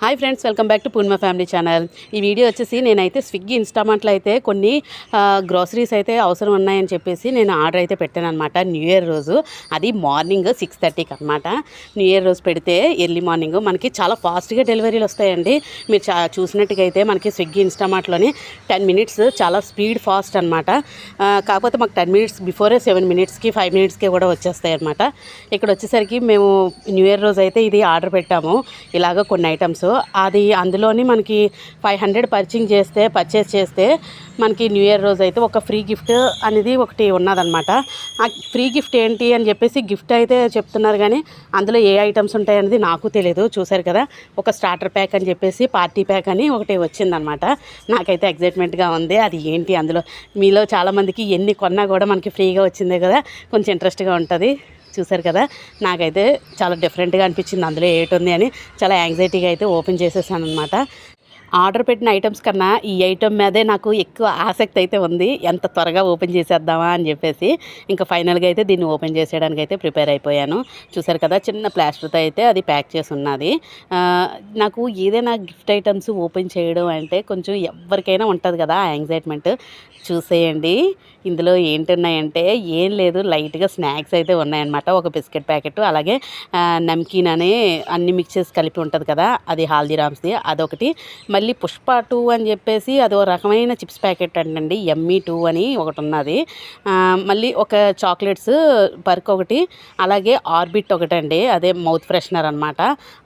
Hi friends, welcome back to Purnima family channel. ఈ video వచ్చేసి నేనైతే స్విగ్గీ ఇన్స్టామార్ట్లో అయితే కొన్ని గ్రోసరీస్ అయితే అవసరం ఉన్నాయని చెప్పేసి నేను ఆర్డర్ అయితే పెట్టాను అనమాట. న్యూ ఇయర్ రోజు, అది మార్నింగ్ 6:30కి అనమాట. న్యూ ఇయర్ రోజు పెడితే ఎర్లీ మార్నింగ్ మనకి చాలా ఫాస్ట్గా డెలివరీలు వస్తాయండి. మీరు చూసినట్టుగా అయితే మనకి స్విగ్గీ ఇన్స్టామార్ట్లోని 10 minutes చాలా స్పీడ్ ఫాస్ట్ అనమాట. కాకపోతే మాకు 10 minutes బిఫోరే 7 minutesకి 5 minutesకి కూడా వచ్చేస్తాయి అనమాట. ఇక్కడ వచ్చేసరికి మేము న్యూ ఇయర్ రోజు అయితే ఇది ఆర్డర్ పెట్టాము. ఇలాగ కొన్ని ఐటమ్స్ అది అందులోని మనకి 500 పర్చేస్ చేస్తే మనకి న్యూ ఇయర్ రోజు అయితే ఒక ఫ్రీ గిఫ్ట్ అనేది ఒకటి ఉన్నదనమాట. ఆ ఫ్రీ గిఫ్ట్ ఏంటి అని చెప్పేసి గిఫ్ట్ అయితే చెప్తున్నారు, కానీ అందులో ఏ ఐటమ్స్ ఉంటాయి అనేది నాకు తెలియదు. చూసారు కదా, ఒక స్టార్టర్ ప్యాక్ అని చెప్పేసి పార్టీ ప్యాక్ అని ఒకటి వచ్చిందనమాట. నాకైతే ఎగ్జైట్మెంట్గా ఉంది. అది ఏంటి అందులో, మీలో చాలామందికి ఎన్ని కొన్నా కూడా మనకి ఫ్రీగా వచ్చిందే కదా, కొంచెం ఇంట్రెస్ట్గా ఉంటుంది. చూసారు కదా, నాకైతే చాలా డిఫరెంట్గా అనిపించింది అందులో ఏటుంది అని. చాలా యాంగ్జైటీగా అయితే ఓపెన్ చేసేసాను అనమాట. ఆర్డర్ పెట్టిన ఐటమ్స్ కన్నా ఈ ఐటమ్ మీదే నాకు ఎక్కువ ఆసక్తి అయితే ఉంది. ఎంత త్వరగా ఓపెన్ చేసేద్దామా అని చెప్పేసి ఇంకా ఫైనల్గా అయితే దీన్ని ఓపెన్ చేసేయడానికి అయితే ప్రిపేర్ అయిపోయాను. చూసారు కదా, చిన్న ప్లాస్టర్తో అయితే అది ప్యాక్ చేసి ఉన్నది. నాకు ఏదైనా గిఫ్ట్ ఐటమ్స్ ఓపెన్ చేయడం అంటే కొంచెం ఎవరికైనా ఉంటుంది కదా ఆ యాంగ్జైట్మెంట్. చూసేయండి, ఇందులో ఏంటున్నాయంటే ఏం లేదు, లైట్గా స్నాక్స్ అయితే ఉన్నాయన్నమాట. ఒక బిస్కెట్ ప్యాకెట్, అలాగే నమ్కీన్ అని అన్ని మిక్సెస్ కలిపి ఉంటుంది కదా, అది హల్దీరామ్స్ది అదొకటి. మళ్ళీ పుష్ప 2 అని చెప్పేసి అదో రకమైన చిప్స్ ప్యాకెట్ అంటండి, యమ్మీ 2 అని ఒకటి ఉన్నది. మళ్ళీ ఒక చాక్లెట్స్ పర్క్ ఒకటి, అలాగే ఆర్బిట్ ఒకటి అండి, అదే మౌత్ ఫ్రెషనర్ అనమాట,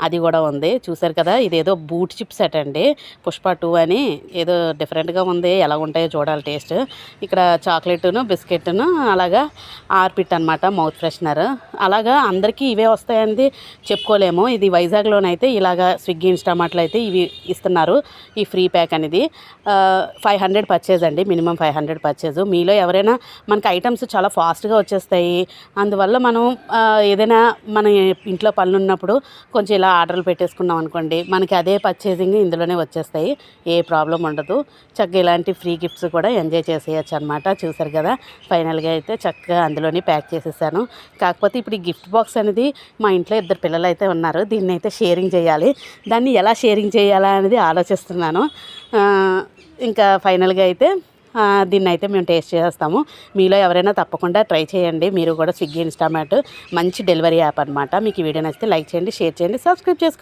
అది కూడా ఉంది. చూసారు కదా, ఇదేదో బూట్ చిప్స్ సెట్ అండి, పుష్ప 2 అని. ఏదో డిఫరెంట్గా ఉంది, ఎలా ఉంటాయో చూడాలి టేస్ట్. ఇక్కడ చాక్లెట్ను, బిస్కెట్ను, అలాగా ఆర్బిట్ అనమాట మౌత్ ఫ్రెషనర్. అలాగా అందరికీ ఇవే వస్తాయని చెప్పుకోలేము. ఇది వైజాగ్లోనైతే ఇలాగా స్విగ్గీ ఇన్స్టామార్ట్లో అయితే ఇవి ఇస్తున్నారు, ఈ ఫ్రీ ప్యాక్ అనేది. 500 పర్చేజ్ అండి, మినిమం 500 పర్చేజ్. మీలో ఎవరైనా, మనకి ఐటమ్స్ చాలా ఫాస్ట్గా వచ్చేస్తాయి. అందువల్ల మనం ఏదైనా మన ఇంట్లో పనులు ఉన్నప్పుడు కొంచెం ఇలా ఆర్డర్లు పెట్టేసుకున్నాం అనుకోండి, మనకి అదే పర్చేజింగ్ ఇందులోనే వచ్చేస్తాయి, ఏ ప్రాబ్లం ఉండదు. చక్కగా ఇలాంటి ఫ్రీ గిఫ్ట్స్ కూడా ఎంజాయ్ చేసేయచ్చు అనమాట. చూసారు కదా, ఫైనల్గా అయితే చక్కగా అందులోనే ప్యాక్ చేసేసాను. కాకపోతే ఇప్పుడు ఈ గిఫ్ట్ బాక్స్ అనేది మా ఇంట్లో 2 పిల్లలు అయితే ఉన్నారు, దీన్ని అయితే షేరింగ్ చేయాలి. దాన్ని ఎలా షేరింగ్ చేయాలా అనేది ఆలోచిస్తున్నాను. ఇంకా ఫైనల్గా అయితే దీన్ని అయితే మేము టేస్ట్ చేస్తాము. మీలో ఎవరైనా తప్పకుండా ట్రై చేయండి. మీరు కూడా స్విగ్గీ ఇన్స్టామార్ట్ మంచి డెలివరీ యాప్ అనమాట. మీకు ఈ వీడియో నచ్చితే లైక్ చేయండి, షేర్ చేయండి, సబ్స్క్రైబ్ చేసుకోండి.